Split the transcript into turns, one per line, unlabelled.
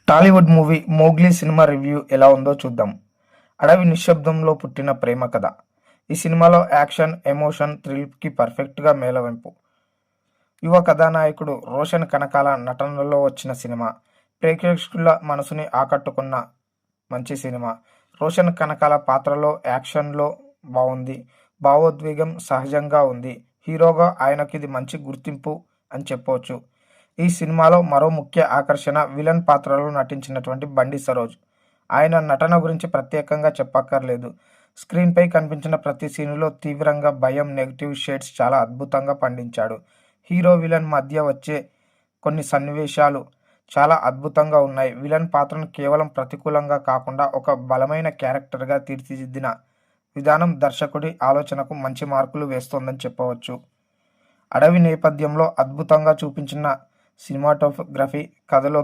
Tollywood movie 'Mowgli' cinema review ఎలా ఉందో చూద్దాం. అడవి నిశ్శబ్దంలో పుట్టిన ప్రేమ కథ. ఈ సినిమాలో యాక్షన్, ఎమోషన్, థ్రిల్‌కి పర్ఫెక్ట్‌గా మేళవింపు. యువ కథానాయకుడు రోషన్ కనకాల నటనలో వచ్చిన సినిమా. ప్రేక్షకుల మనసుని ఆకట్టుకున్న మంచి సినిమా. రోషన్ కనకాల పాత్రలో, యాక్షన్‌లో బావుంది. భావోద్వేగం సహజంగా ఉంది. హీరోగా ఆయనకిది మంచి గుర్తింపు అని చెప్పొచ్చు. ఈ సినిమాలో మరో ముఖ్య ఆకర్షణ విలన్ పాత్రలో నటించినటువంటి బండి సరోజ్. ఆయన నటన గురించి ప్రత్యేకంగా చెప్పక్కర్లేదు. స్క్రీన్పై కనిపించిన ప్రతి సీనులో తీవ్రంగా భయం, నెగెటివ్ షేడ్స్ చాలా అద్భుతంగా పండించాడు. హీరో విలన్ మధ్య వచ్చే కొన్ని సన్నివేశాలు చాలా అద్భుతంగా ఉన్నాయి. విలన్ పాత్రను కేవలం ప్రతికూలంగా కాకుండా ఒక బలమైన క్యారెక్టర్గా తీర్చిదిద్దిన విధానం దర్శకుడి ఆలోచనకు మంచి మార్కులు వేస్తోందని చెప్పవచ్చు. అడవి నేపథ్యంలో అద్భుతంగా చూపించిన సినిమాటోగ్రఫీ, కథలో